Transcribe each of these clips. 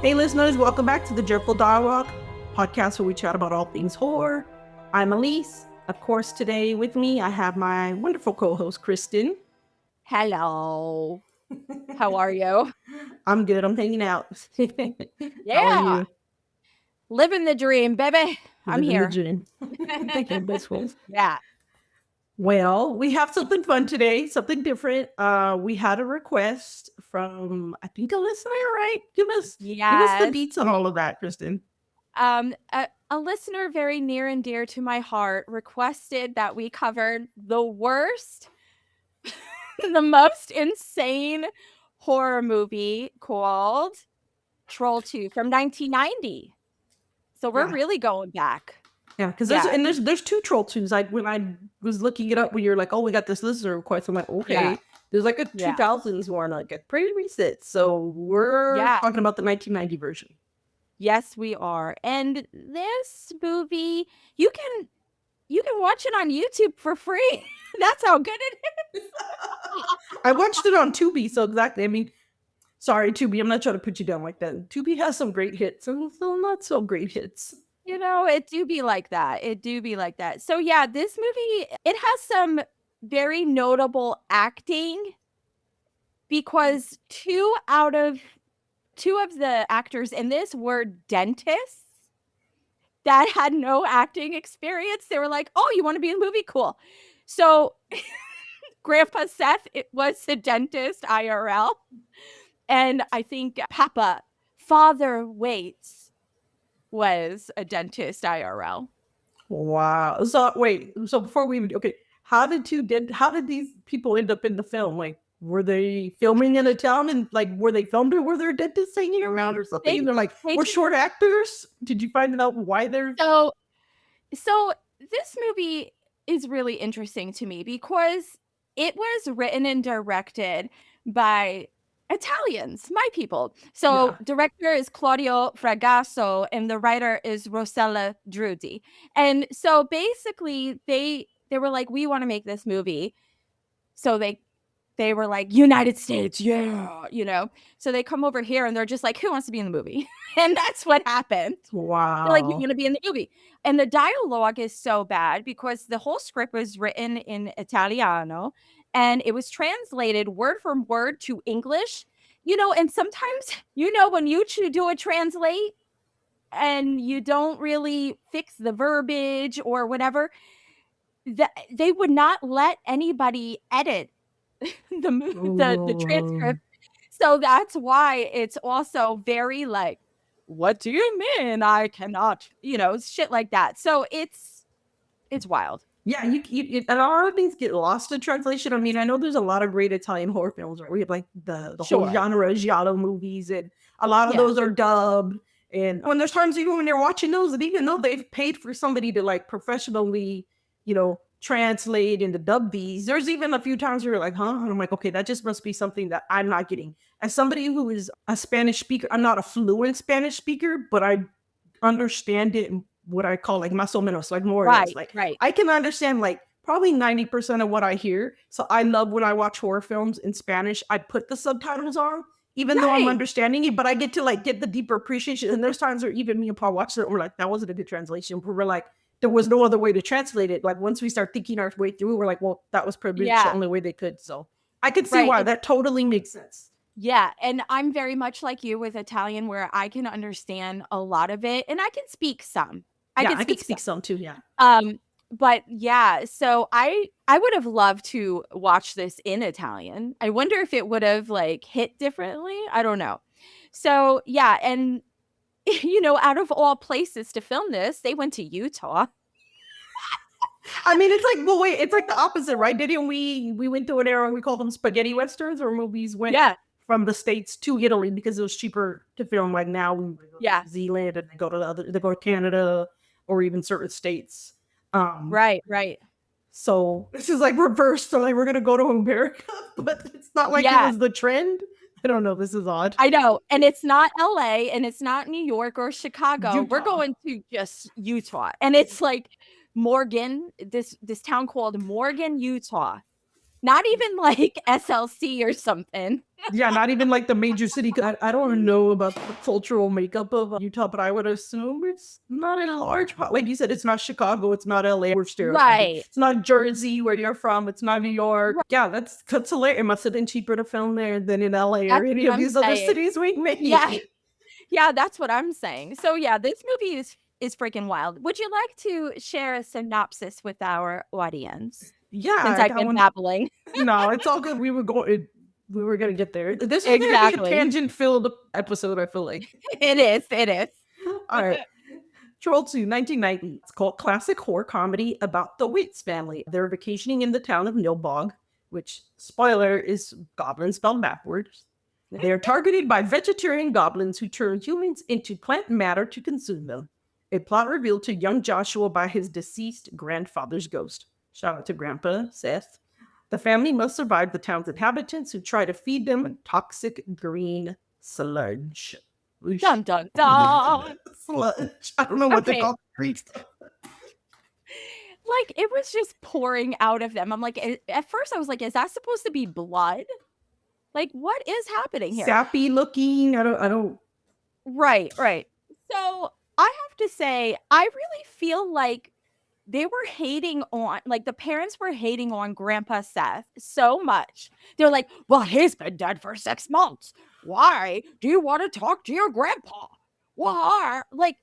Hey listeners, welcome back to the Jerkful Dialogue podcast where we chat about all things horror. I'm Elise. Of course, today with me I have my wonderful co-host Kristen. Hello. How are you? I'm good. I'm hanging out. How are Yeah. you? Living the dream, baby. I'm Living the here. dream. Thank you, best friends. Yeah. Well, we have something fun today, something different. We had a request from I think a listener, right? Give us the Yes. deets on all of that, Kristen. A listener very near and dear to my heart requested that we covered the worst, the most insane horror movie called Troll 2 from 1990. So we're Yeah. really going back. Yeah, because Yeah. there's two troll tunes. Like when I was looking it up, when you're like, oh, we got this listener request, I'm like, okay. Yeah. There's like a Yeah. 2000s one, like a pretty recent. So we're Yeah. talking about the 1990 version. Yes, we are. And this movie, you can watch it on YouTube for free. That's how good it is. I watched it on Tubi, so exactly. I mean, sorry, Tubi, I'm not trying to put you down like that. Tubi has some great hits and some not so great hits. You know, it do be like that. It do be like that. So yeah, this movie, it has some very notable acting because two of the actors in this were dentists that had no acting experience. They were like, "Oh, you want to be in a movie? Cool." So Grandpa Seth, it was a dentist IRL. And I think Father Waits was a dentist IRL. Wow. So wait, so before we even okay, how did these people end up in the film? Like, were they filming in a town and like were they filmed or were there dentists hanging around or something? And they're like, They we're just short actors. Did you find out why they're so this movie is really interesting to me because it was written and directed by Italians, my people. So yeah. director is Claudio Fragasso and the writer is Rossella Drudi. And so basically they were like, we want to make this movie. So they were like, United States, yeah, you know. So they come over here and they're just like, who wants to be in the movie? And that's what happened. They're like, you're Wow. gonna be in the movie. And the dialogue is so bad because the whole script was written in Italiano and it was translated word for word to English. You know, and sometimes, you know, when you do a translate and you don't really fix the verbiage or whatever, that they would not let anybody edit the Oh. transcript. So that's why it's also very like, what do you mean I cannot, you know, shit like that. So it's wild. Yeah, and a lot of things get lost in translation. I mean, I know there's a lot of great Italian horror films, right? We have like the whole Sure. genre giallo movies, and a lot of Yeah. those are dubbed. And when there's times even when they're watching those, and even though they've paid for somebody to like professionally, translate and to dub these, there's even a few times where you're like, huh? And I'm like, okay, that just must be something that I'm not getting. As somebody who is a Spanish speaker, I'm not a fluent Spanish speaker, but I understand it in what I call like más o menos, like more or less. Right. Like Right. I can understand like probably 90% of what I hear. So I love when I watch horror films in Spanish, I put the subtitles on, even though I'm Right. understanding it, but I get to like get the deeper appreciation. And there's times where even me and Paul watched it, we're like, that wasn't a good translation. But we're like, there was no other way to translate it. Like once we start thinking our way through, we're like, well, that was pretty much the Yeah. only way they could. So I could see Right. why that totally makes sense. Yeah. And I'm very much like you with Italian where I can understand a lot of it and I can speak some. I Yeah, can I could speak speak some. some too. Yeah. But yeah, so I would have loved to watch this in Italian. I wonder if it would have like hit differently. I don't know. So yeah, and you know, out of all places to film this, they went to Utah. I mean, it's like, well, wait, it's like the opposite, right? Didn't we went through an era we call them spaghetti westerns, where movies went Yeah, from the States to Italy because it was cheaper to film. Like now we go to yeah, New Zealand and they go to Canada or even certain states. Um, right, right. so this is like reversed. So like we're gonna go to America, but it's not like it Yeah, was the trend. I don't know. This is odd. I know. And it's not LA and it's not New York or Chicago. We're Utah. going to just Utah. And it's like Morgan, this town called Morgan, Utah. Not even like SLC or something. Yeah, not even like the major city. I don't know about the cultural makeup of Utah, but I would assume it's not in a large part. Like you said, it's not Chicago, it's not LA. We're stereotyping. Right. It's not Jersey, where you're from. It's not New York. Right. Yeah, that's hilarious. It must have been cheaper to film there than in LA or That's any what of I'm these other saying. cities we make. Yeah. Yeah, that's what I'm saying. So yeah, this movie is freaking wild. Would you like to share a synopsis with our audience? Yeah, Since I I've got been one. babbling. No, it's all good. We were gonna get there. This is gonna be a Exactly. tangent-filled episode, I feel like. It is. It is. All right. Troll 2, 1990. It's called classic horror comedy about the Waits family. They're vacationing in the town of Nilbog, which, spoiler, is goblin spelled backwards. They are targeted by vegetarian goblins who turn humans into plant matter to consume them. A plot revealed to young Joshua by his deceased grandfather's ghost. Shout out to Grandpa Seth. The family must survive the town's inhabitants who try to feed them toxic green sludge. Dun dun dun. Sludge. I don't know what they Okay. call it. Like it was just pouring out of them. I'm like, at first I was like, is that supposed to be blood? Like, what is happening here? Sappy looking. I don't. Right, right. So I have to say, I really feel like they were hating on, like the parents were hating on Grandpa Seth so much. They're like, well, he's been dead for 6 months. Why do you want to talk to your grandpa? Why? Like,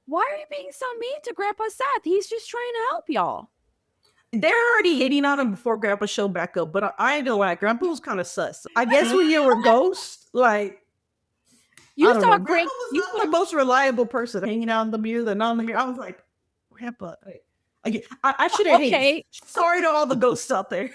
why are you being so mean to Grandpa Seth? He's just trying to help y'all. They're already hating on him before Grandpa showed back up, but I ain't gonna lie, Grandpa was kind of sus. I guess when you were a ghost, like You I don't saw know. Grandpa Grandpa was not the most reliable person hanging out in the mirror than on the mirror. I was like, Grandpa, I should have hated. Okay. Sorry to all the ghosts out there.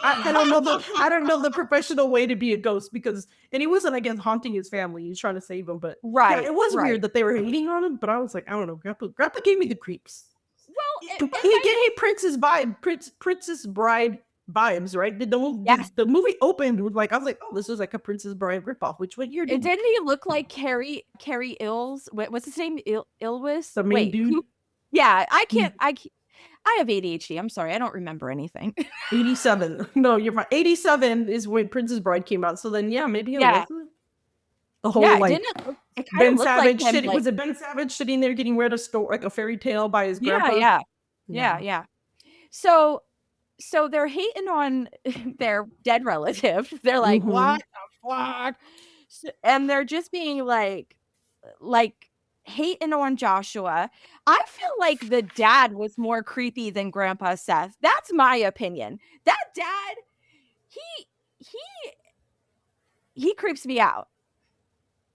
I don't know the professional way to be a ghost because, and he wasn't, I guess, haunting his family. He was trying to save them, but Right. yeah, it was right. weird that they were hating on him. But I was like, I don't know, Grandpa gave me the creeps. Well, He gave Princess Bride vibes, right? The movie opened with like I was like, oh, this is like a Princess Bride ripoff. Which what you're doing? Didn't he look like Carrie Ills? What's his name? Ilwis? The main dude. Yeah, I have ADHD. I'm sorry, I don't remember anything. 87. No, you're right. 87 is when Princess Bride came out. So then, yeah, maybe it was the whole like Ben Savage. Was it Ben Savage sitting there getting read a fairy tale by his grandpa? Yeah. So they're hating on their dead relative. They're like, what the fuck? And they're just being like hating on Joshua. I feel like the dad was more creepy than Grandpa Seth. That's my opinion. That dad, he creeps me out.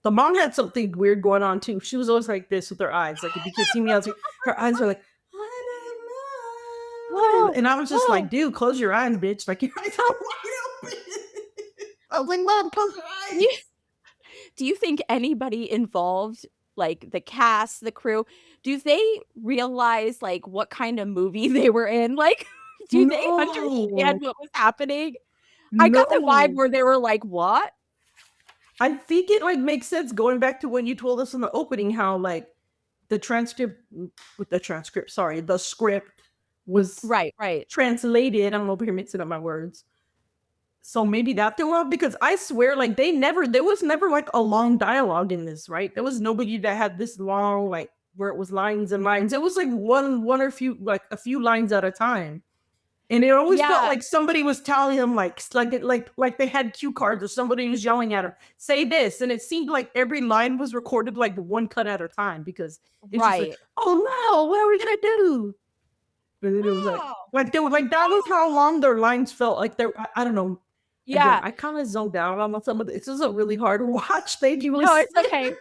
The mom had something weird going on too. She was always like this with her eyes. Like if you could see me, I was like, her eyes were like, I don't know. And I was just like, dude, close your eyes, bitch. Like your eyes are wide open. I was like, Mom, close your eyes. Do you think anybody involved, like the cast, the crew, do they realize like what kind of movie they were in? Like, do they understand what was happening? I got the vibe where they were like, what? I think it like makes sense going back to when you told us in the opening how like the script was right translated. I don't know if you're mixing up my words. So maybe that threw off because I swear like there was never like a long dialogue in this, right? There was nobody that had this long like where it was lines and lines. It was like one or a few lines at a time. And it always felt like somebody was telling him like they had cue cards or somebody was yelling at her, say this. And it seemed like every line was recorded like one cut at a time because it's like, oh no, what are we gonna do? But then it was that was how long their lines felt. Like I don't know. Yeah. Again, I kind of zoned out on some of this. This is a really hard watch. Thank you. No, it's okay.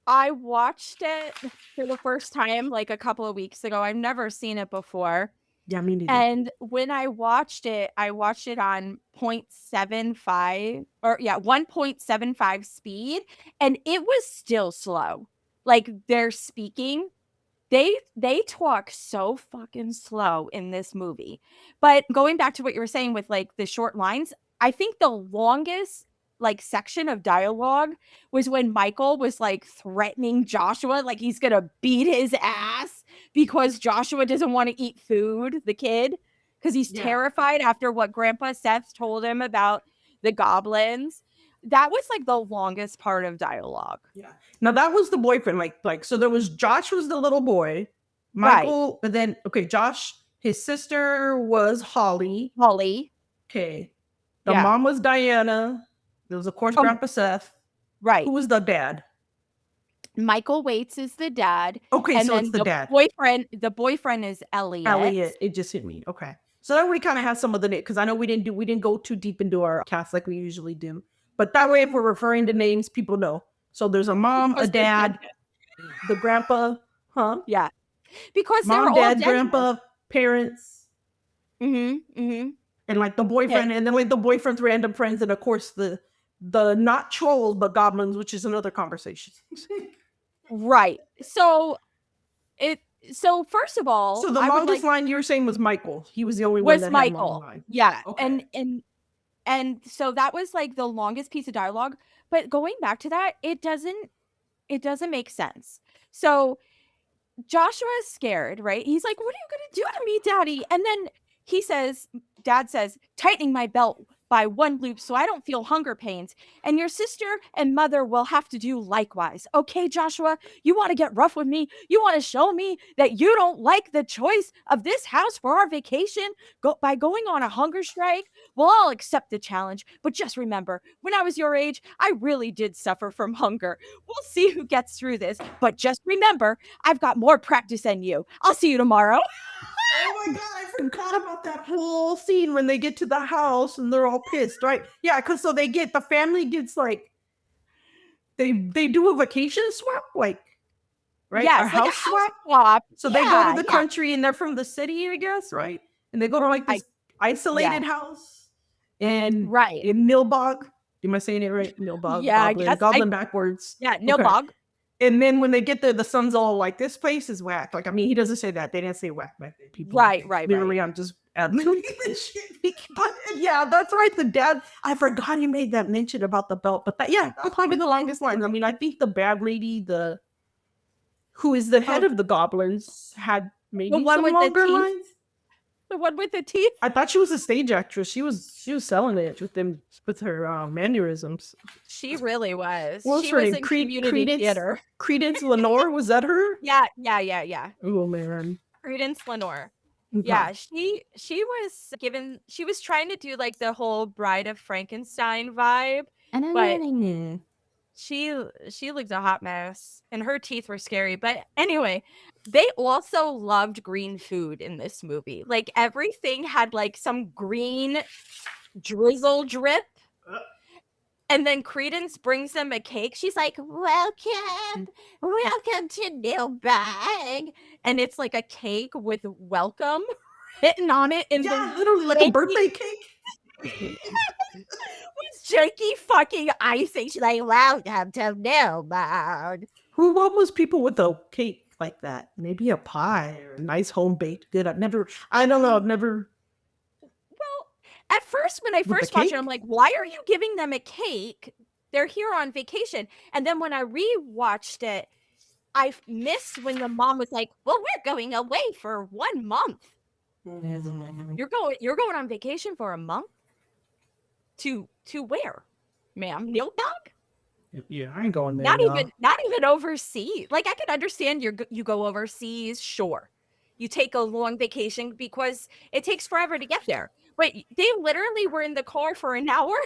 I watched it for the first time like a couple of weeks ago. I've never seen it before. Yeah, me neither. And when I watched it on 0.75 or 1.75 speed, and it was still slow. Like they're speaking, they talk so fucking slow in this movie. But going back to what you were saying with like the short lines, I think the longest like section of dialogue was when Michael was like threatening Joshua, like he's gonna beat his ass because Joshua doesn't want to eat food, the kid, because he's terrified after what Grandpa Seth told him about the goblins. That was like the longest part of dialogue. Yeah. Now that was the boyfriend. Like so there was Josh was the little boy. Michael, but then Josh, his sister was Holly. Okay. The mom was Diana. There was, of course, Grandpa Seth. Right. Who was the dad? Michael Waits is the dad. Okay, and so then it's the dad. The boyfriend is Elliot. Elliot. It just hit me. Okay. So then we kind of have some of the names, because I know we didn't go too deep into our cast like we usually do. But that way, if we're referring to names, people know. So there's a mom, a dad, the grandpa, huh? Yeah. Because mom, dad, grandpa, parents. Mm-hmm. And like the boyfriend, and then like the boyfriend's random friends, and of course the not trolls but goblins, which is another conversation. Right. So first of all, so the longest line you were saying was Michael. He was the only one that had long line. Yeah. Okay. And so that was like the longest piece of dialogue. But going back to that, it doesn't make sense. So Joshua is scared, right? He's like, "What are you gonna do to me, Daddy?" And then Dad says, "Tightening my belt by one loop so I don't feel hunger pains. And your sister and mother will have to do likewise. Okay, Joshua, you want to get rough with me? You want to show me that you don't like the choice of this house for our vacation by going on a hunger strike? Well, I'll accept the challenge. But just remember, when I was your age, I really did suffer from hunger. We'll see who gets through this. But just remember, I've got more practice than you. I'll see you tomorrow." Oh my God, I forgot about that whole scene when they get to the house and they're all pissed, right? Yeah, because so the family gets like, they do a vacation swap, like, right? Yes, a house swap. So they go to the country and they're from the city, I guess, right? And they go to like this isolated house and in Nilbog. Am I saying it right? Nilbog. Yeah, goblin backwards. Yeah, Nilbog. Okay. And then when they get there, the son's all like, "This place is whack." Like, I mean, he doesn't say that. They didn't say whack back then. People, right. Literally, I'm just ad-libbing this shit. But yeah, that's right. The dad, I forgot he made that mention about the belt. But that's probably the longest line. I mean, I think the bad lady, who is the head of the goblins, had maybe some longer lines. The one with the teeth? I thought she was a stage actress. She was selling it with her mannerisms. She really was. What was she her was name? in community theater. Credence Lenore, was that her? Yeah. Oh man. Credence Lenore. Okay. Yeah, she was trying to do like the whole Bride of Frankenstein vibe. But she looked a hot mess and her teeth were scary. But anyway, they also loved green food in this movie. Like everything had like some green drizzle drip. And then Credence brings them a cake. She's like, welcome to Nilbog. And it's like a cake with welcome written on it. Literally like a birthday cake. With janky fucking icing. She's like, welcome to Nilbog. Who was people with a cake like that? Maybe a pie or a nice home baked good. I've never. Well, at first, when I first watched it, I'm like, why are you giving them a cake? They're here on vacation. And then when I rewatched it, I missed when the mom was like, well, we're going away for 1 month. You're going on vacation for a month? To where, ma'am? Nilbog? Yeah, I ain't going there. Not even overseas. Like I could understand you go overseas, sure. You take a long vacation because it takes forever to get there. But they literally were in the car for an hour,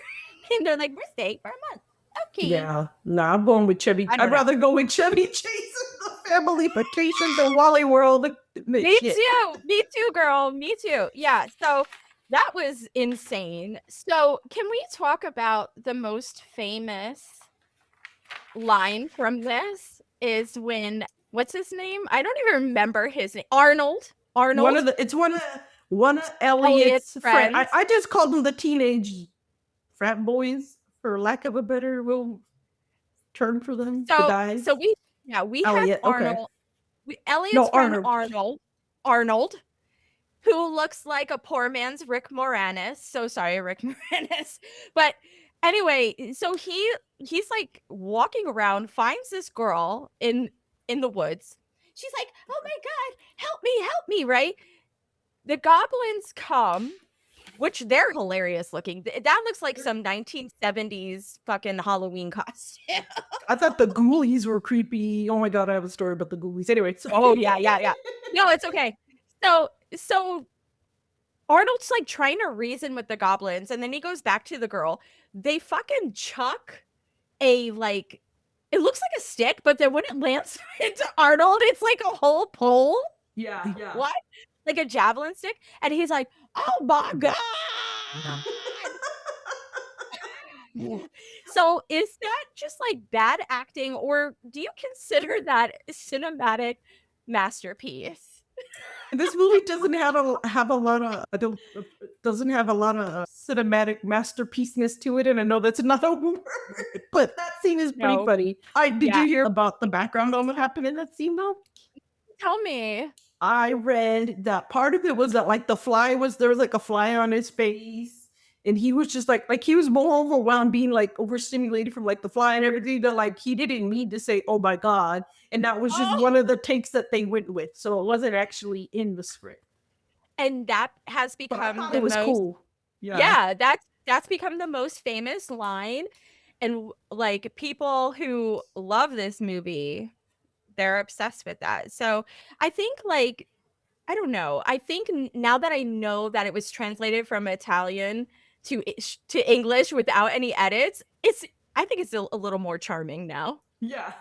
and they're like, "We're staying for a month." Okay. Yeah, I'm going with Chevy. I'd rather go with Chevy Chase and the family vacation than Wally World. Me too, girl. Me too. Yeah. So that was insane. So can we talk about the most famous line from this? Is when what's his name? I don't even remember his name. Arnold. It's one of Elliot's friends. I just called them the teenage frat boys, for lack of a better term for them. The guys. So we Elliot, have Arnold. Okay. Elliot's friend Arnold, who looks like a poor man's Rick Moranis. So sorry, Rick Moranis. But anyway, so he's like walking around, finds this girl in the woods. she's like, oh my God, help me, right? The goblins come, which they're hilarious looking. That looks like some 1970s fucking Halloween costume. I thought the ghoulies were creepy. Oh my God, I have a story about the ghoulies. Anyway. Oh, yeah. No, it's okay. So Arnold's like trying to reason with the goblins, and then he goes back to the girl. They fucking chuck a like, it looks like a stick, but then when it lands into Arnold, it's like a whole pole. Yeah. What? Like a javelin stick? And he's like, oh my God. So is that just like bad acting, or do you consider that a cinematic masterpiece? This movie doesn't have a lot of cinematic masterpiece-ness to it, and I know that's not a word, but that scene is pretty No. funny. Did you hear about the background on what happened in that scene though? Tell me. I read that part of it was that like there was like a fly on his face, and he was just like he was more overwhelmed, being like overstimulated from like the fly and everything, that like he didn't need to say, oh my God. And that was just one of the takes that they went with. So it wasn't actually in the script. And that has become the most cool. Yeah, that's become the most famous line. And like people who love this movie, they're obsessed with that. So I think like, I don't know. I think now that I know that it was translated from Italian to English without any edits, I think it's a little more charming now. Yeah.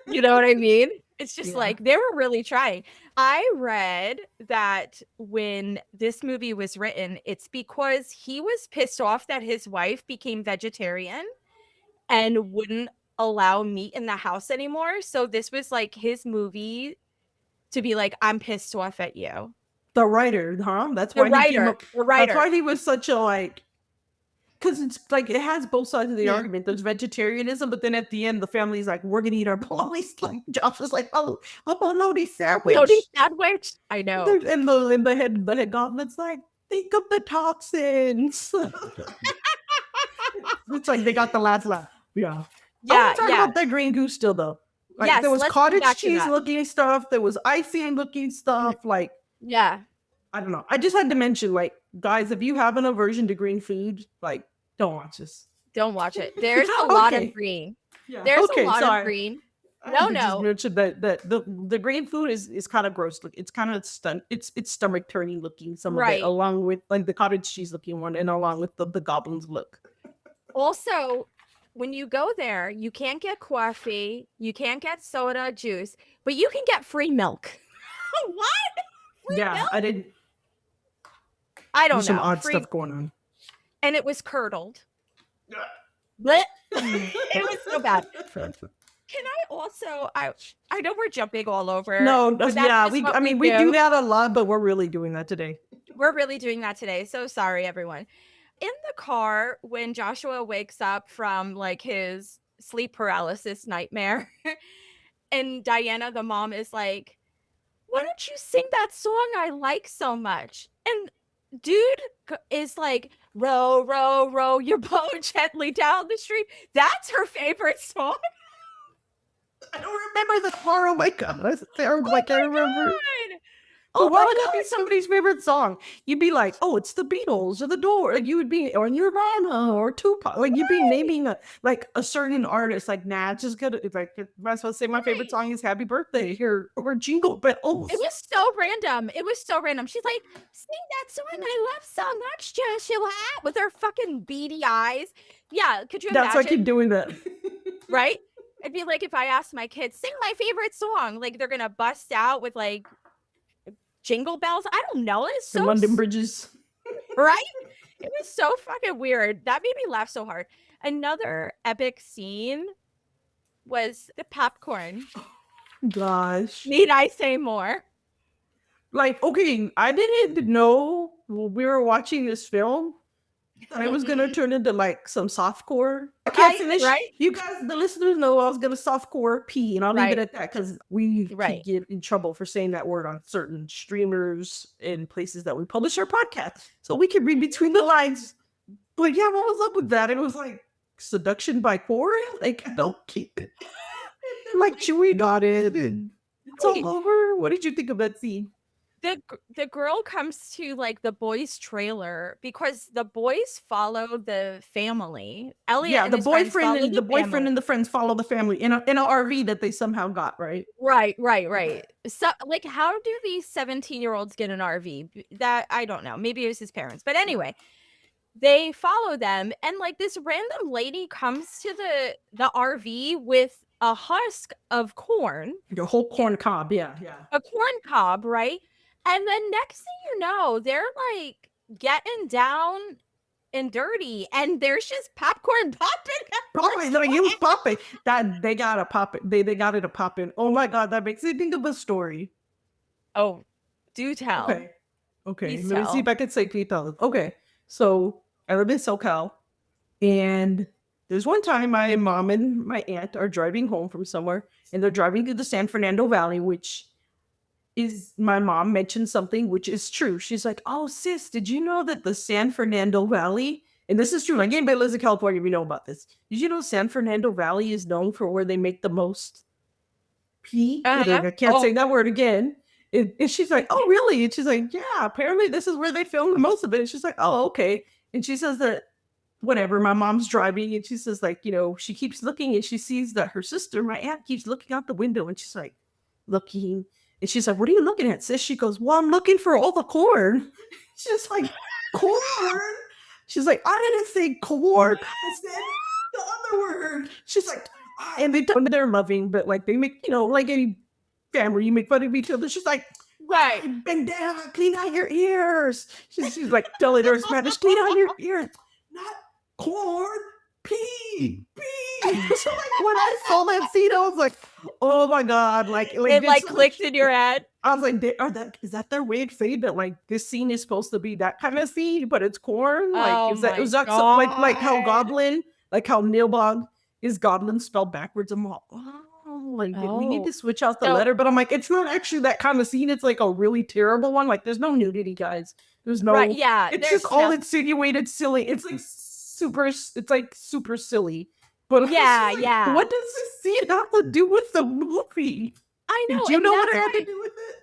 You know what I mean? It's just like they were really trying. I read that when this movie was written, it's because he was pissed off that his wife became vegetarian and wouldn't allow meat in the house anymore. So this was like his movie to be like, I'm pissed off at you. The writer, huh? That's why the writer. That's why he was such a like, because it's like it has both sides of the argument. There's vegetarianism, but then at the end, the family's like, "We're gonna eat our bologna." Like Josh is like, "Oh, a bologna sandwich." I know. And the head goblin's like, "Think of the toxins." It's like they got the last laugh. Yeah. I want to talk about that green goose still though. Like yes, there was cottage cheese looking stuff. There was icing looking stuff. Like yeah. I don't know. I just had to mention, like, guys, if you have an aversion to green food, like, don't watch this. Don't watch it. There's a lot of green. Yeah. There's a lot of green. No. Just mentioned that the green food is kind of gross. Look, it's kind of it's stomach turning looking. Some of it, along with like the cottage cheese looking one, and along with the goblins look. Also, when you go there, you can't get coffee, you can't get soda, juice, but you can get free milk. What? Free milk? I don't know. Some odd stuff going on. And it was curdled. It was so bad. Can I also? I know we're jumping all over. No, yeah, we do that a lot, but we're really doing that today. We're really doing that today. So sorry, everyone. In the car, when Joshua wakes up from like his sleep paralysis nightmare, and Diana, the mom, is like, "Why don't you sing that song I like so much?" And dude is like, row, row, row your boat gently down the stream. That's her favorite song. I don't remember the car. Oh my God. That's terrible. I can't remember. Oh, why would that be somebody's favorite song? You'd be like, oh, it's the Beatles or the Doors. Like you would be, or Nirvana or Tupac. Like you'd be naming a certain artist. Like, nah, just gonna like might as well say my favorite song is Happy Birthday here or Jingle Bells. It was so random. She's like, sing that song I love so much, Joshua, with her fucking beady eyes. Yeah, could you imagine? That's why I keep doing that. Right? It'd be like if I asked my kids, sing my favorite song. Like they're gonna bust out with like Jingle Bells. I don't know. It's so the London Bridges. Right? It was so fucking weird. That made me laugh so hard. Another epic scene was the popcorn. Gosh. Need I say more? Like, okay, I didn't know when we were watching this film that it was gonna turn into like some softcore. I can't finish. Right? You guys, the listeners, know I was gonna softcore pee, and I'll leave it at that because we could get in trouble for saying that word on certain streamers and places that we publish our podcast. So we can read between the lines. But yeah, what was up with that? It was like seduction by core. Like I don't keep it. Like Chewie got it, and It's all over. What did you think of that scene? The girl comes to like the boys' trailer because the boys follow the family. Elliot Yeah, and his friends follow the the boyfriend family. and the friends follow the family in a RV that they somehow got, right? Right, right, Okay. right. So, like, how do these 17-year-olds get an RV? That I don't know. Maybe it was his parents. But Yeah. anyway, they follow them, and like this random lady comes to the RV with a husk of corn, Your whole corn cob, yeah, yeah. a corn cob, right? And then next thing you know, they're like getting down and dirty, and there's just popcorn popping. Probably like it was popping. That they gotta pop it. They got it to pop in. Oh my god, that makes me think of a story. Oh, do tell. Okay. Okay. Please Let me see if tell. I can say details. Okay. So I live in SoCal, and there's one time my mom and my aunt are driving home from somewhere, and they're driving through the San Fernando Valley, which is my mom mentioned something which is true. She's like, "Oh, sis, did you know that the San Fernando Valley?" And this is true. Like anybody lives in California, we know about this. Did you know San Fernando Valley is known for where they make the most pee? Uh-huh. Like, I can't say Oh, that word again. And she's like, "Oh, really?" And she's like, "Yeah, apparently this is where they film the most of it." And she's like, "Oh, okay." And she says that whatever, my mom's driving, and she says, like, she keeps looking and she sees that her sister, my aunt, keeps looking out the window, and she's like, looking. And she's like, "What are you looking at, sis?" She goes, "Well, I'm looking for all the corn." She's like, "Corn?" She's like, "I didn't say corn. I said the other word." She's like, and they're loving, but like they make, like any family, you make fun of each other. She's like, right. "Bend down, clean out your ears." She's like telling her in Spanish, "Clean out your ears. Not corn, pee, pee." So like when I saw that scene, I was like, "Oh my god!" Like It did like somebody? clicked in your head. I was like, is that their way of saying that like this scene is supposed to be that kind of scene, but it's corn? Like Oh is my that so, like how god. goblin, like how Nilbog is goblin spelled backwards? I'm all, oh, like we need Oh. to switch out the So letter, but I'm like, it's not actually that kind of scene. It's like a really terrible one. Like there's no nudity, guys. There's right, no. yeah, It's just there's all no. insinuated silly. It's like super. It's like super silly. But it's just Yeah, like, yeah. what does this scene have to do with the movie? I Did know, you and know what that's it had why to do with it?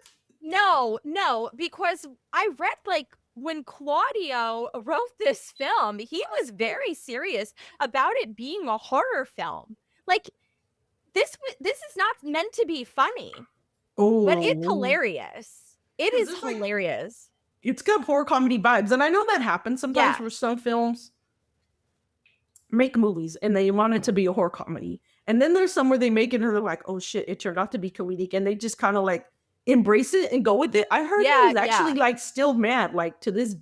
no, no, because I read like when Claudio wrote this film, he was very serious about it being a horror film. Like this is not meant to be funny, but it's Oh, hilarious. It because is there's like hilarious. it's got horror comedy vibes, and I know that happens sometimes Yeah. where some films make movies and they want it to be a horror comedy, and then there's some where they make it and they're like, "Oh shit, it turned out to be comedic," and they just kind of like embrace it and go with it. I heard he Yeah, was actually yeah. like still mad, like to this,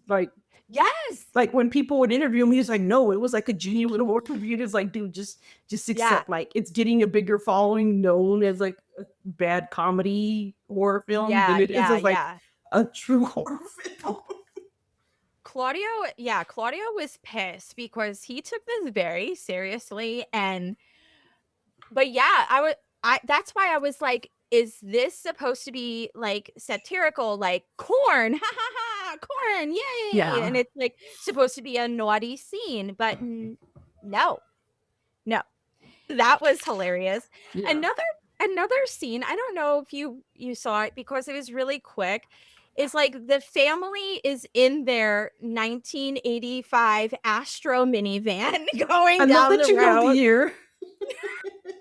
Yes. like when people would interview him, he's like, "No, it was like a genuine horror movie." It's like, dude, just Yeah. accept like it's getting a bigger following, known as like a bad comedy horror film than Yeah, it is yeah, as like yeah. a true horror film. Claudio, yeah, Claudio was pissed because he took this very seriously, and but yeah, I that's why I was like, is this supposed to be like satirical, like corn, ha ha ha, corn, yay, and Yeah. it's like supposed to be a naughty scene, but no, no, that was hilarious. Yeah. Another scene, I don't know if you saw it because it was really quick, is like the family is in their 1985 Astro minivan I going love down that the you know the road. year.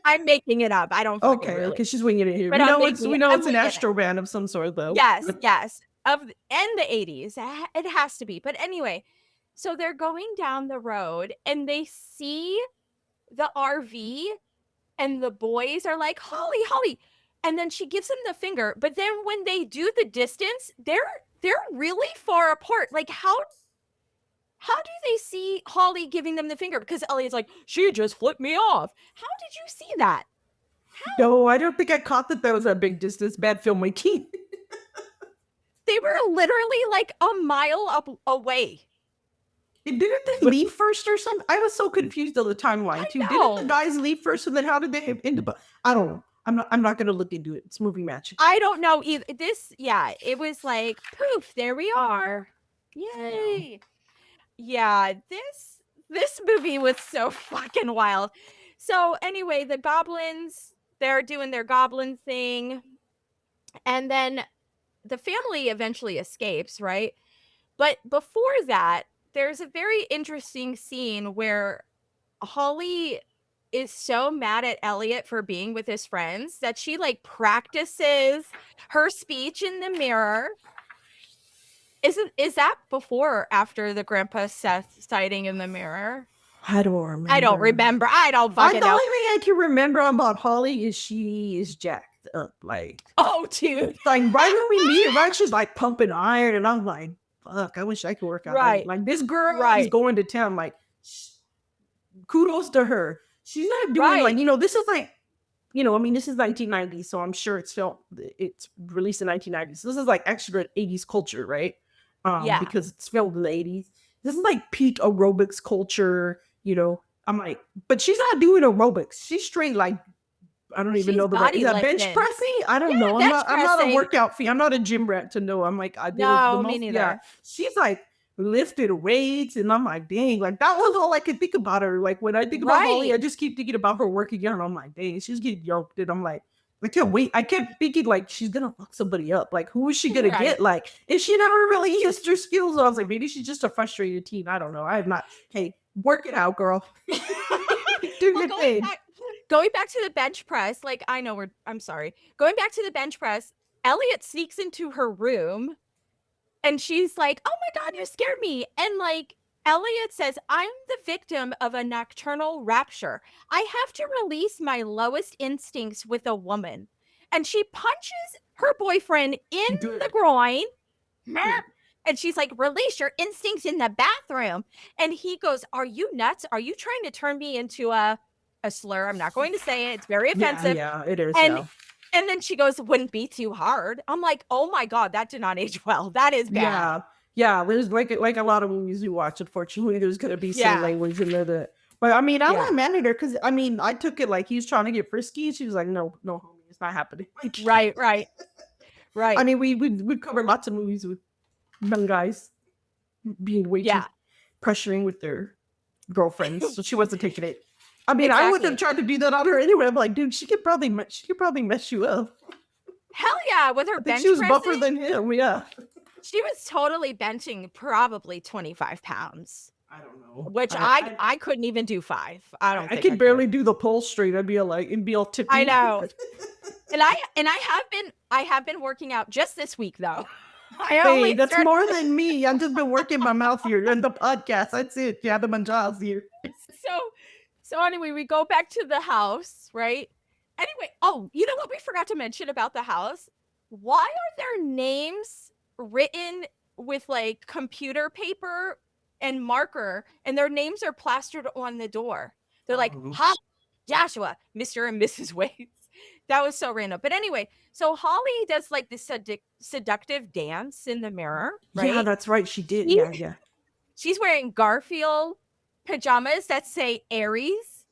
I'm making it up. I don't fucking Okay, really, okay, she's winging it here. but I'm making We it. know I'm it's an winging it. Astro band of some sort though. Yes, yes. And the 80s. It has to be. But anyway, so they're going down the road and they see the RV, and the boys are like, "Holly, Holly." And then she gives them the finger, but then when they do the distance, they're really far apart. Like how do they see Holly giving them the finger? Because Elliot's like, "She just flipped me off." How did you see that? How? No, I don't think I caught that was a big distance. Bad filmmaking. They were literally like a mile up away. Didn't they leave first or something? I was so confused on the timeline I too. Didn't the know. guys leave first, and then how did they end up? I don't know. I'm not gonna look into it. It's movie magic. I don't know either. This, yeah, it was like poof, there we are. No. Yay. Yeah, this movie was so fucking wild. So anyway, the goblins, they're doing their goblin thing. And then the family eventually escapes, right? But before that, there's a very interesting scene where Holly is so mad at Elliot for being with his friends that she like practices her speech in the mirror. Is that before or after the Grandpa Seth sighting in the mirror? I don't remember. I don't remember. I don't I fucking the know. only thing I can remember about Holly is she is jacked up. Like, Oh, dude. like right when we meet her, right, she's like pumping iron, and I'm like, fuck, I wish I could work out. Right. Like this girl is Right. going to town. Like, kudos to her. She's not doing Right. like, this is like, I mean, this is 1990, so I'm sure it's released in 1990s. So this is like extra 80s culture, right? Yeah. Because it's filmed in the 80s. This is like peak aerobics culture, I'm like, but she's not doing aerobics. She's straight like, I don't even She's know the right. Is that bench body-lifting. pressing? I don't Yeah, know. bench I'm not a pressing. workout fiend. I'm not a gym rat to know. I'm like, I do the No, me most. neither. Yeah, she's like lifted weights, and I'm like, dang, like that was all I could think about her. Like when I think about Holly, I just keep thinking about her working out, and I'm like, dang, she's getting yoked, and I'm like, I can't wait. I kept thinking like she's gonna fuck somebody up. Like who is she gonna get? Like, is she never really used her skills? I was like, maybe she's just a frustrated teen. I don't know. I have not. Hey, work it out, girl. Do your thing. Going back to the bench press, like I'm sorry. Going back to the bench press, Elliot sneaks into her room and she's like, "Oh my God, you scared me." And like Elliot says, "I'm the victim of a nocturnal rapture. I have to release my lowest instincts with a woman." And she punches her boyfriend in the groin. And she's like, "Release your instincts in the bathroom." And he goes, "Are you nuts? Are you trying to turn me into a slur? I'm not going to say it. It's very offensive." Yeah, it is. And then she goes, "Wouldn't be too hard." I'm like, oh my God, that did not age well. That is bad. Yeah. There's like a lot of movies we watch. Unfortunately, there's gonna be some language in there that. But I mean, I'm not mad at her because I mean, I took it like he's trying to get frisky. She was like, no, homie, it's not happening. Right. I mean, we cover lots of movies with young guys being way too pressuring with their girlfriends, so she wasn't taking it. I mean, I wouldn't have tried to do that on her anyway. I'm like, dude, she could probably mess you up. Hell yeah, with her bench she was pressing, buffer than him. Yeah, she was totally benching probably 25 pounds. I don't know. Which I couldn't even do 5. I could barely do the pole straight. I'd be like, it'd be all tippy. I know. and I have been working out just this week though. That's more than me. I've just been working my mouth here and the podcast. That's it. Yeah, the manjas here. So anyway, we go back to the house, right? Anyway, oh, you know what we forgot to mention about the house? Why are their names written with like computer paper and marker, and their names are plastered on the door? They're like, Holly, Joshua, Mr. and Mrs. Waits. That was so random. But anyway, so Holly does like this seductive dance in the mirror, right? Yeah, that's right. She did. Yeah. She's wearing Garfield pajamas that say Aries.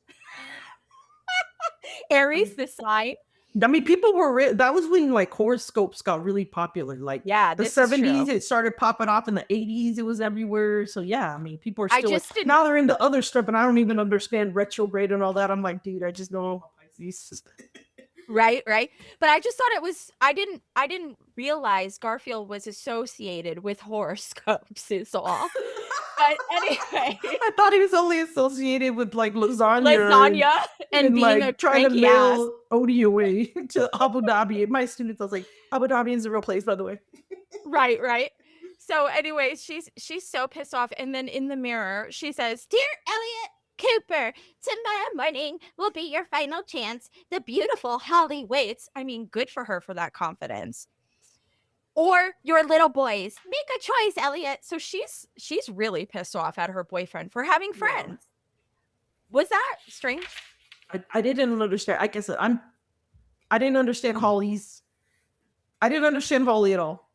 Aries, the sign. I mean, people were that was when like horoscopes got really popular. Like the 70s, it started popping off. In the 80s, it was everywhere. So yeah, I mean, people are still now they're into other stuff, and I don't even understand retrograde and all that. I'm like, dude, I just know Pisces. Right. But I just thought it was. I didn't realize Garfield was associated with horoscopes. Is all. But anyway, I thought he was only associated with like lasagna and being like a trying to ass. mail Odie away to Abu Dhabi. My students, I was like, Abu Dhabi is a real place, by the way. Right. So anyway, she's so pissed off, and then in the mirror, she says, "Dear Elliot Cooper, tomorrow morning will be your final chance. The beautiful Holly waits." I mean, good for her for that confidence. Or your little boys. Make a choice, Elliot. So she's really pissed off at her boyfriend for having friends. Yeah. Was that strange? I didn't understand. I guess I didn't understand Holly's. I didn't understand Holly at all.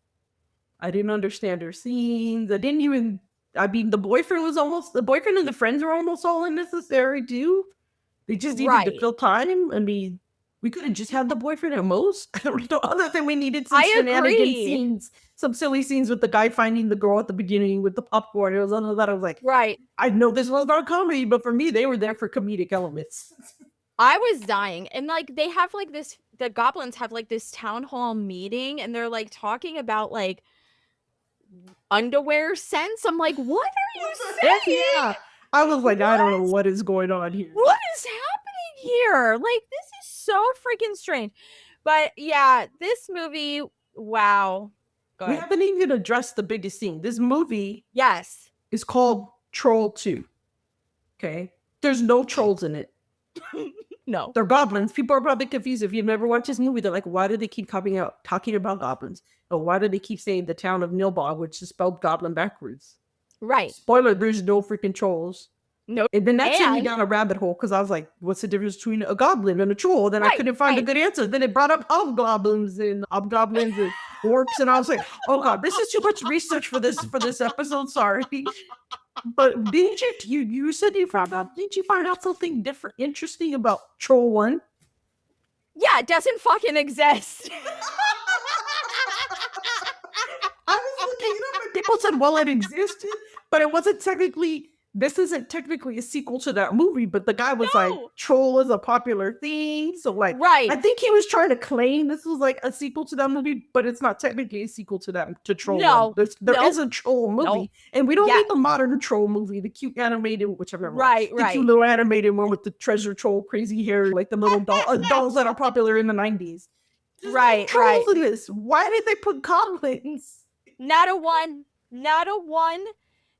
I didn't understand her scenes. I mean, the boyfriend and the friends were almost all unnecessary too. They just needed to fill time. I mean, we could have just had the boyfriend at most. I don't know. Other than we needed some shenanigan scenes, some silly scenes with the guy finding the girl at the beginning with the popcorn. It was under that. I was like, I know this was not comedy, but for me, they were there for comedic elements. I was dying. And like, they have like this the goblins have like this town hall meeting, and they're like talking about like underwear scents. I'm like, what are you saying? Yeah. I was like, I don't know what is going on here. What is happening here? Like, this is so freaking strange. But yeah, this movie, wow. Go We ahead. haven't even addressed the biggest scene. This movie Yes. is called Troll 2. Okay. There's no trolls in it. No. They're goblins. People are probably confused. If you've never watched this movie, they're like, why do they keep coming out talking about goblins? Or why do they keep saying the town of Nilbog, which is spelled goblin backwards? Right. Spoiler, there's no freaking trolls. No. And then that sent me And- down a rabbit hole because I was like, what's the difference between a goblin and a troll? Then I Right, couldn't find a right. good answer. Then it brought up hobgoblins and orcs, and I was like, oh god, this is too much research for this episode. Sorry. But didn't you said you found out, didn't you find out something different, interesting about Troll 1? Yeah, it doesn't fucking exist. I was looking it up and people said, well, it existed, but it wasn't technically, this isn't technically a sequel to that movie, but the guy was like, No. Troll is a popular thing. So like, Right. I think he was trying to claim this was like a sequel to that movie, but it's not technically a sequel to Troll No. 1. There No. is a Troll movie, No. and we don't Yeah. make a modern Troll movie, the cute animated, which I've never Right, watched, the right. cute little animated one with the treasure troll, crazy hair, like the little dolls that are popular in the 90s. There's no Right, trolls right. in this. Why did they put goblins? Not a one.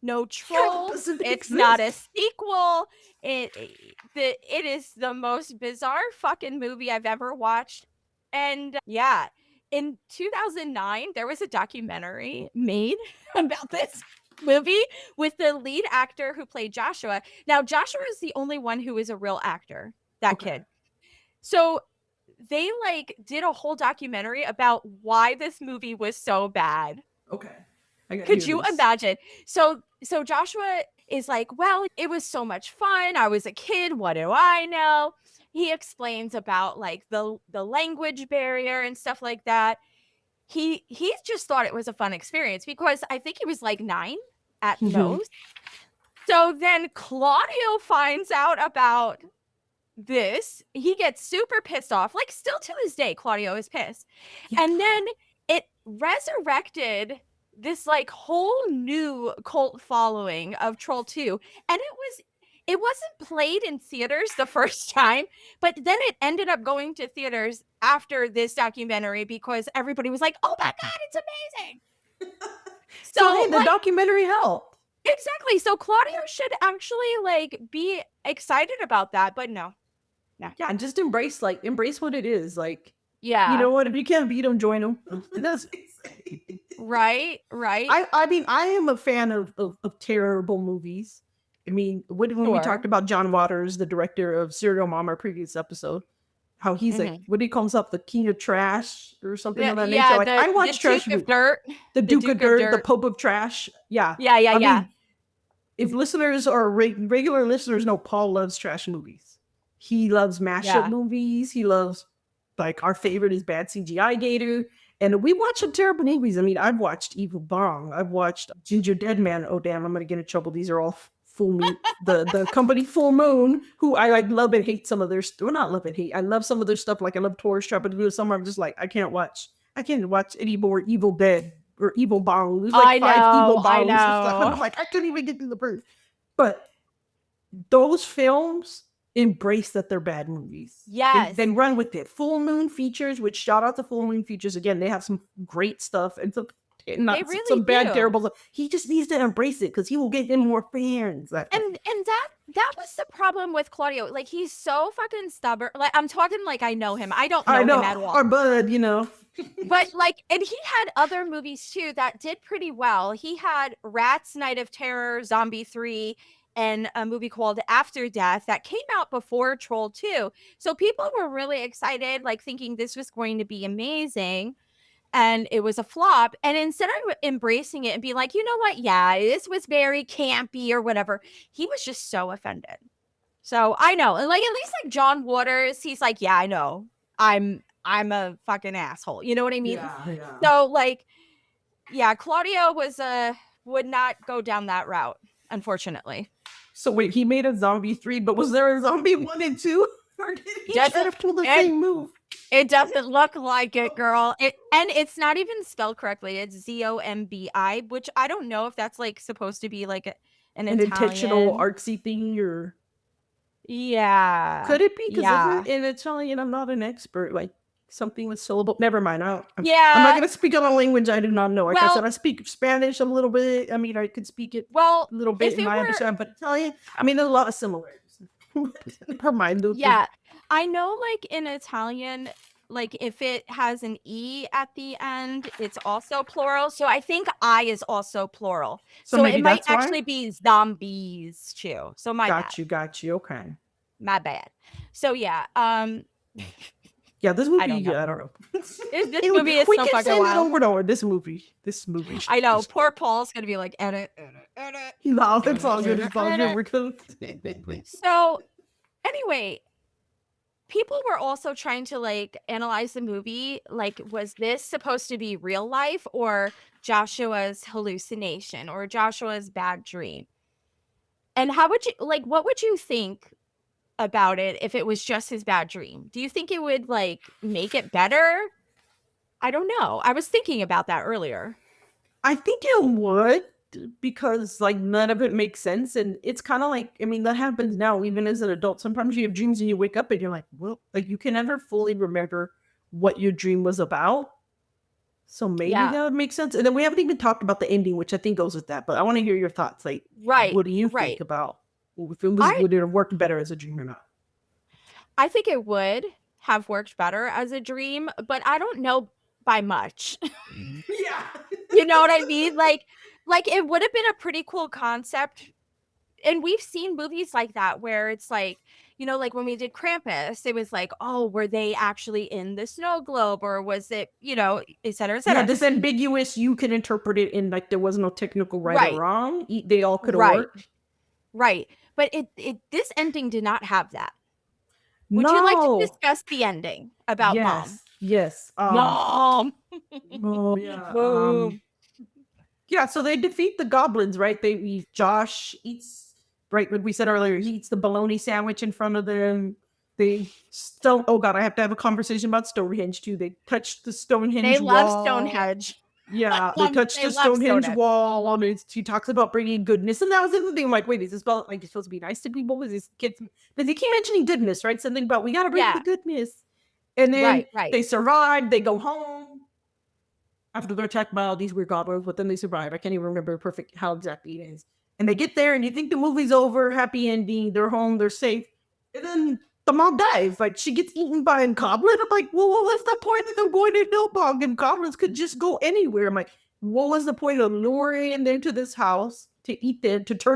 No troll. doesn't It's not a exist. sequel. It is the most bizarre fucking movie I've ever watched. And yeah, in 2009, there was a documentary made about this movie with the lead actor who played Joshua. Now, Joshua is the only one who is a real actor, that Okay. kid. So they like did a whole documentary about why this movie was so bad. Okay. I gotta Could hear you this. imagine? So Joshua is like, well, it was so much fun. I was a kid. What do I know? He explains about like the language barrier and stuff like that. He just thought it was a fun experience because I think he was like 9 at Mhm. most. So then Claudio finds out about this. He gets super pissed off. Like still to this day, Claudio is pissed. Yeah. And then it resurrected this like whole new cult following of Troll 2. And it wasn't played in theaters the first time, but then it ended up going to theaters after this documentary because everybody was like, oh my god, it's amazing. So hey, the like, documentary helped. exactly. So Claudio should actually like be excited about that, but no. Yeah, and just embrace what it is. Like, Yeah. you know what? If you can't beat them, join them. Right. I mean, I am a fan of terrible movies. I mean, when we Sure. talked about John Waters, the director of Serial Mom, our previous episode, how he's like, what he calls up the king of trash or something of that nature. Like, I watch the trash Duke of movies. Dirt. The Duke of Dirt, the Pope of Trash. Yeah. Yeah. I mean, if listeners or regular listeners know, Paul loves trash movies. He loves mashup Yeah. movies. He loves, like, our favorite is Bad CGI Gator. And we watch some terrible movies. I mean, I've watched Evil Bong. I've watched Ginger Dead Man. Oh, damn, I'm going to get in trouble. These are all Full Moon. the company Full Moon, who I like love and hate some of their stuff. Well, not love and hate. I love some of their stuff. Like, I love Tourist Trap, but there's some I'm just like, I can't watch any more Evil Dead or Evil Bong. There's like I 5 Evil know, Bongs and stuff. know. And I'm like, I couldn't even get to the bird. But those films embrace that they're bad movies. Yes. Then run with it. Full Moon Features, which shout out to Full Moon Features again. They have some great stuff and some really some bad do. terrible stuff. He just needs to embrace it because he will get him more fans. And that was the problem with Claudio. Like he's so fucking stubborn. Like I'm talking like I know him. I don't know him at all. Our bud, you know. But like, and he had other movies too that did pretty well. He had Rats, Night of Terror, Zombie 3, and a movie called After Death that came out before Troll 2. So people were really excited, like thinking this was going to be amazing. And it was a flop. And instead of embracing it and be like, you know what? Yeah, this was very campy or whatever. He was just so offended. So I know. And like, at least like John Waters, he's like, yeah, I know. I'm a fucking asshole. You know what I mean? Yeah. So like, yeah, Claudio would not go down that route, unfortunately. So wait, he made a Zombie 3, but was there a Zombie 1 and 2? Or did he try to pull the same move? It doesn't look like it, girl. And it's not even spelled correctly. It's Zombi, which I don't know if that's like supposed to be like an An intentional Italian. artsy thing, or Yeah. could it be? Because if Yeah. in Italian, I'm not an expert. Like something with syllable. Never mind. I'm not Yeah. going to speak on a language I do not know. Like I said, Well, I speak Spanish a little bit. I mean, I could speak it well, a little bit if in it my were understanding, but Italian, I mean, there's a lot of similarities. Never mind. yeah, I know like in Italian, like if it has an E at the end, it's also plural. So I think I is also plural. So So maybe it might that's why. actually be zombies too. So my bad. Got you. Okay. My bad. So yeah, Yeah, this I movie. don't know. Yeah, I don't know. This movie is We so can fucking say that wild. over and over. This movie. I know. Poor Paul's gonna be like, edit. No, it's all good. It's all good. We're good. So anyway, people were also trying to like analyze the movie. Like, was this supposed to be real life or Joshua's hallucination or Joshua's bad dream? And how would you like, what would you think about it if it was just his bad dream? Do you think it would like make it better? I don't know. I was thinking about that earlier. I think it would, because like none of it makes sense, and it's kind of like, I mean, that happens now even as an adult. Sometimes you have dreams and you wake up and you're like, well, like you can never fully remember what your dream was about. So maybe Yeah. that would make sense. And then we haven't even talked about the ending, which I think goes with that. But I want to hear your thoughts. Like, Right. what do you Right. think about if it was, would it have worked better as a dream or not? I think it would have worked better as a dream, but I don't know by much. Yeah. You know what I mean? Like it would have been a pretty cool concept. And we've seen movies like that where it's like, you know, like when we did Krampus, it was like, oh, were they actually in the snow globe or was it, you know, et cetera, et Yeah, cetera. this ambiguous, you can interpret it in like there was no technical right or wrong. They all could have worked. Right. But this ending did not have that. Would No. you like to discuss the ending about Mom? Yes. Mom. Oh yeah. Boom. Yeah, so they defeat the goblins, right? Josh eats, right, what we said earlier, he eats the bologna sandwich in front of them. Oh God, I have to have a conversation about Stonehenge too. They touched the Stonehenge wall. They love Stonehenge. Yeah, they touched the Stonehenge wall. And he talks about bringing goodness. And that was the thing. I'm like, wait, is this about like you're supposed to be nice to people? Is this kids? But they keep mentioning goodness, right? Something about we gotta bring the goodness. And then they survive, they go home. After they're attacked by all these weird goblins, but then they survive. I can't even remember perfect how exactly it is. And they get there and you think the movie's over, happy ending, they're home, they're safe. And then the mom dies. Like she gets eaten by a goblin. I'm like, well, what was the point of them going to Nilbog? And goblins could just go anywhere. I'm like, what was the point of luring them to this house to eat them, to try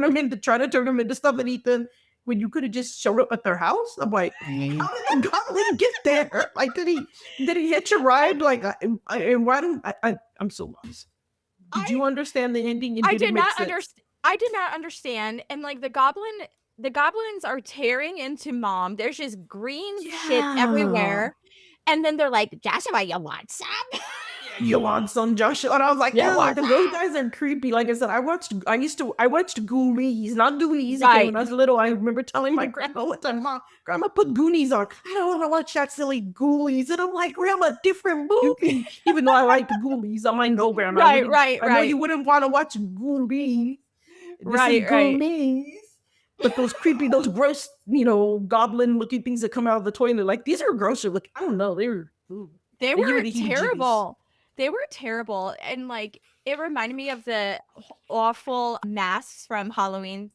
to turn them into stuff and eat them, when you could have just showed up at their house? I'm like, how did the goblin get there? Like, did he hitch a ride? Like, and why don't I'm so lost. Did you understand the ending? I did not understand. I did not understand. And like the goblins are tearing into Mom. There's just green shit everywhere. And then they're like, Joshua, you want some? You want some, Joshua? And I was like, yeah, those guys are creepy. Like I said, I watched Ghoulies, not Goonies. Okay, when I was little, I remember telling my grandma what time, Mom, Grandma, put Goonies on. I don't want to watch that silly Ghoulies. And I'm like, Grandma, different movie. Even though I like the Ghoulies, I'm like, no, Grandma. I know you wouldn't want to watch Ghoulies. Ghoulies. But those creepy, those gross, you know, goblin-looking things that come out of the toilet, like these are grosser. Like I don't know, they were terrible. They were terrible. And like it reminded me of the awful masks from Halloween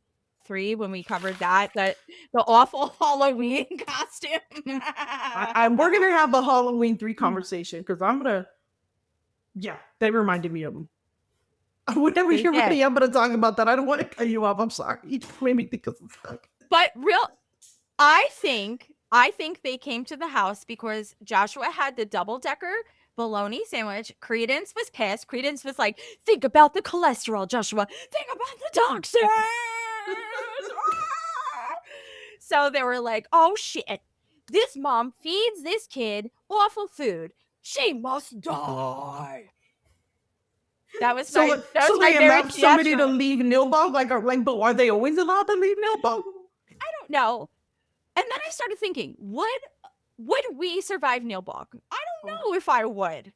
3 when we covered that, the awful Halloween costume. We're gonna have a Halloween 3 conversation because they reminded me of them. Whenever you're ready, I'm gonna talk about that. I don't want to cut you off. I'm sorry. You made me think of some stuff. But I think they came to the house because Joshua had the double-decker bologna sandwich. Credence was pissed. Credence was like, think about the cholesterol, Joshua. Think about the toxins. So they were like, oh shit, this mom feeds this kid awful food. She must die. That was so they allowed somebody to leave Nilbog? But are they always allowed to leave Nilbog? I don't know. And then I started thinking, would would we survive Nilbog? I don't know if I would.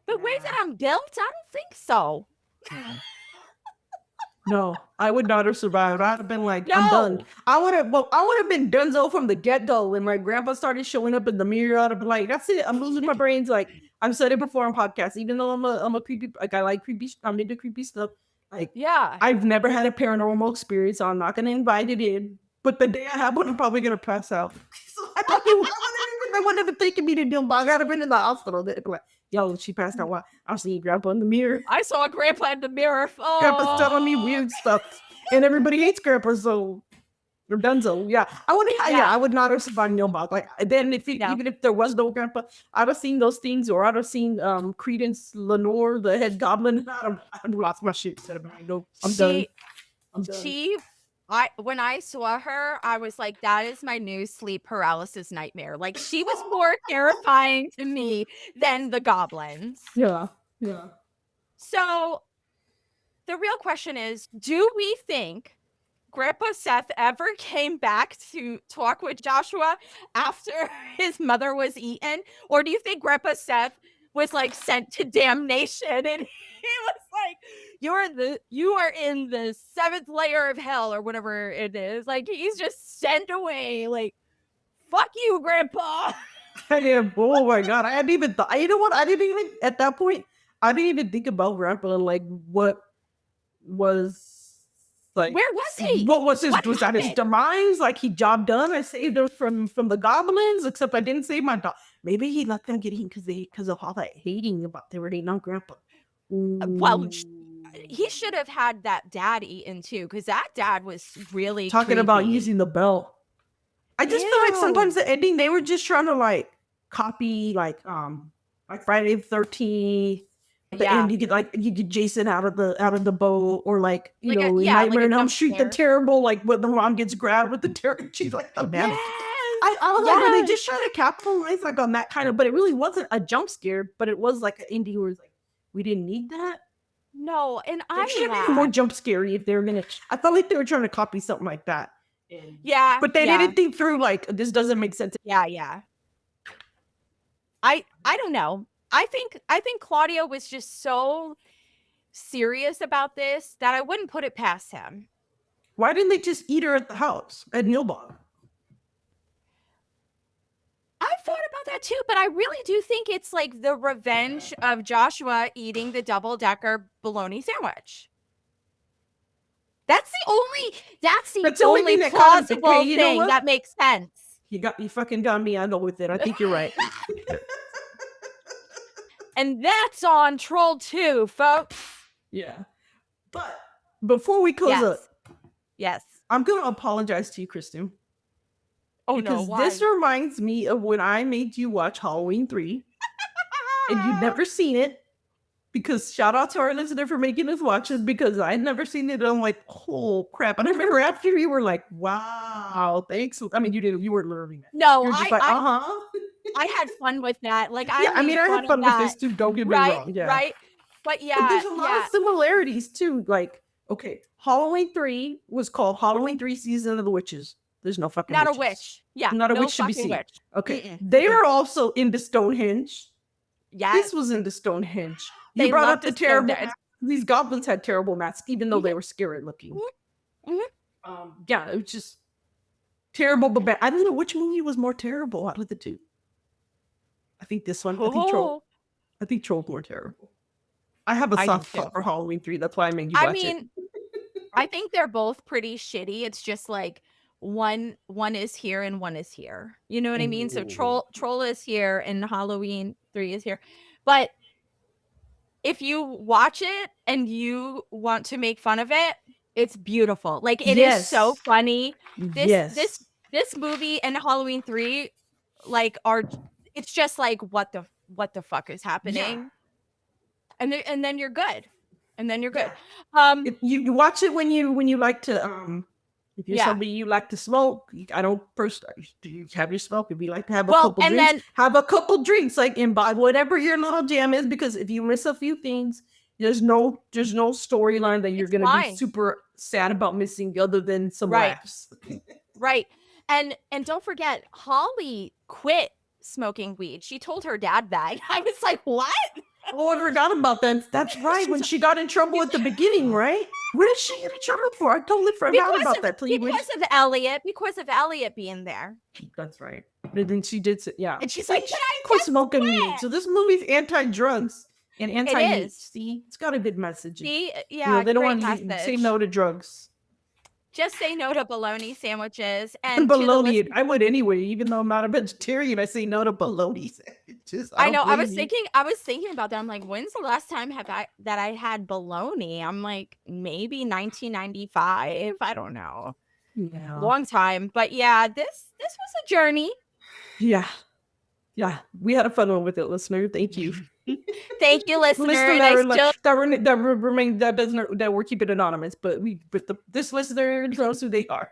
The way that I'm built, I don't think so. No, I would not have survived. I'd have been like, I'm No. done. I would have been donezo from the get-go. When my grandpa started showing up in the mirror, I'd have been like, that's it. I'm losing my brains. Like, I've said it before on podcasts, even though I'm a creepy, like I like creepy, I'm into creepy stuff. Like, Yeah. I've never had a paranormal experience, so I'm not gonna invite it in. But the day I have one, I'm probably gonna pass out. So I wouldn't have taken me to Nilbog. I'd have been in the hospital. They'd be like, yo, she passed out. Why? I'll see grandpa in the mirror. I saw Grandpa in the mirror. Oh. Grandpa's telling me weird stuff, and everybody hates grandpa, so they're donezo. Yeah, I would not have survived Nilbog. Like then, even if there was no grandpa, I'd have seen those things, or I'd have seen Credence Lenore, the head goblin. And I'd have lost my shit. No, I'm done. When I saw her, I was like, that is my new sleep paralysis nightmare. Like, she was more terrifying to me than the goblins. Yeah. So the real question is, do we think Grandpa Seth ever came back to talk with Joshua after his mother was eaten? Or do you think Grandpa Seth was like sent to damnation and he was like, you are in the 7th layer of hell or whatever it is? Like, he's just sent away. Like, fuck you, Grandpa. Oh my god, I hadn't even thought. You know what? I didn't even at that point. I didn't even think about Grandpa. Like, what was like? Where was he? What was his? Was that his demise? Like, he job done? I saved him from the goblins. Except I didn't save my dog. Maybe he let them get in because of all that hating about they were hating on Grandpa. Well, he should have had that dad eaten too, because that dad was really talking creepy. about using the belt. I just feel like sometimes the ending they were just trying to like copy like Friday the 13th. The end you get Jason out of the boat, or like you know Nightmare on Elm Street, the terrible like when the mom gets grabbed with the terrible. She's like the man. I was like, are they just trying to capitalize like on that kind of? But it really wasn't a jump scare, but it was like an indie where it's like we didn't need that. No, and I should have been more jump scary if they were gonna. I felt like they were trying to copy something like that. Yeah, but they didn't think through like this doesn't make sense. Yeah. I don't know. I think Claudio was just so serious about this that I wouldn't put it past him. Why didn't they just eat her at the house at Nilbog? I thought about that too, but I really do think it's like the revenge of Joshua eating the double-decker bologna sandwich. That's the only plausible thing that makes sense. You fucking got me. I know with it. I think you're right. And that's on Troll 2, folks. Yeah. But before we close up, yes, I'm gonna apologize to you, Kristen. Oh because no, why? This reminds me of when I made you watch Halloween 3 and you'd never seen it. Because shout out to our listener for making us watch it, because I'd never seen it. And I'm like, oh crap. And I remember after you were like, wow, thanks. I mean, you weren't learning that. No, you were just I had fun with that. Like, I had fun with this too. Don't get me wrong. Yeah. Right. But yeah. But there's a lot of similarities too. Like, okay, Halloween 3 was called Halloween 3 Season of the Witches. There's no fucking Not witches. a witch. Yeah. Not a witch to be seen. Witch. Okay. They are also into Stonehenge. Yeah. This was into Stonehenge. You brought up the terrible. These goblins had terrible masks, even though they were scary looking. Yeah, it was just terrible, but bad. I don't know which movie was more terrible out of the two. I think this one. I think Troll's more terrible. I have a soft spot for Halloween 3. That's why I made you watch it. I think they're both pretty shitty. It's just like one is here and one is here. You know what I mean? So Troll is here and Halloween 3 is here. But if you watch it and you want to make fun of it, it's beautiful. Like, it is so funny. This movie and Halloween 3 like it's just like what the fuck is happening? Yeah. And then you're good. You watch it when you like to if you're somebody you like to smoke. I don't personally. Do you have your smoke? If you like to have a couple drinks, have a couple drinks, like imbibe whatever your little jam is. Because if you miss a few things, there's no storyline that you're gonna be super sad about missing, other than some laughs. Right. And don't forget, Holly quit smoking weed. She told her dad that. I was like, what? Oh, I forgot about that. That's right. When she got in trouble at the beginning, right? What did she get in trouble for? I totally forgot about that. Because of Elliot being there. That's right. But then she did, yeah. And she's like, quit smoking weed. So this movie's anti-drugs and anti-weed. is. See, it's got a good message. See, yeah, You know, they don't great want to message. say no to drugs. Just say no to bologna sandwiches and bologna. I would anyway, even though I'm not a vegetarian. I say no to bologna sandwiches. I know. I was thinking about that. I'm like, when's the last time that I had bologna? I'm like, maybe 1995. I don't know. Yeah. Long time. But yeah, this was a journey. Yeah. Yeah. We had a fun one with it, listener. Thank you. Thank you, listener. That we're keeping anonymous, but this listener knows who they are.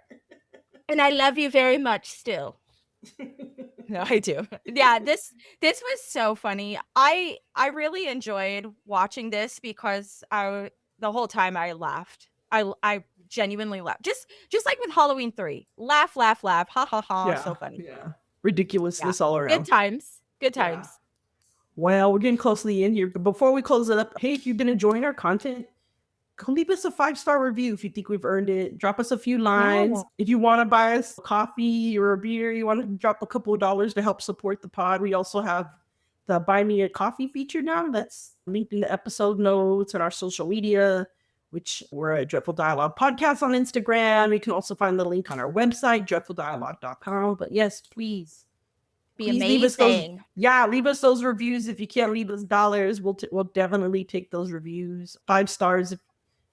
And I love you very much still. No, I do. Yeah, this was so funny. I really enjoyed watching this because the whole time I laughed. I genuinely laughed. Just like with Halloween 3. Laugh, laugh, laugh. Ha ha ha. Yeah, so funny. Yeah. Ridiculousness all around. Good times. Good times. Yeah. Well, we're getting close to the end here, but before we close it up, hey, if you've been enjoying our content, go leave us a 5-star review if you think we've earned it. Drop us a few lines. No. If you want to buy us a coffee or a beer, you want to drop a couple of dollars to help support the pod. We also have the Buy Me a Coffee feature now. That's linked in the episode notes and our social media, which we're at Dreadful Dialogue Podcast on Instagram. You can also find the link on our website, dreadfuldialogue.com. But yes, please. Please amazing. Leave us those reviews. If you can't leave us dollars, we'll definitely take those reviews. 5 stars.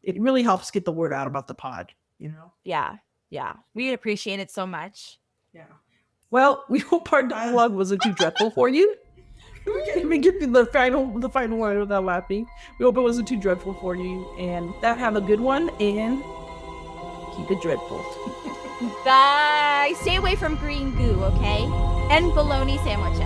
It really helps get the word out about the pod, you know? Yeah. We appreciate it so much. Yeah. Well, we hope our dialogue wasn't too dreadful for you. We can't even get through the final line without laughing. We hope it wasn't too dreadful for you. And with that, have a good one and keep it dreadful. Bye. Stay away from green goo, okay? And bologna sandwiches.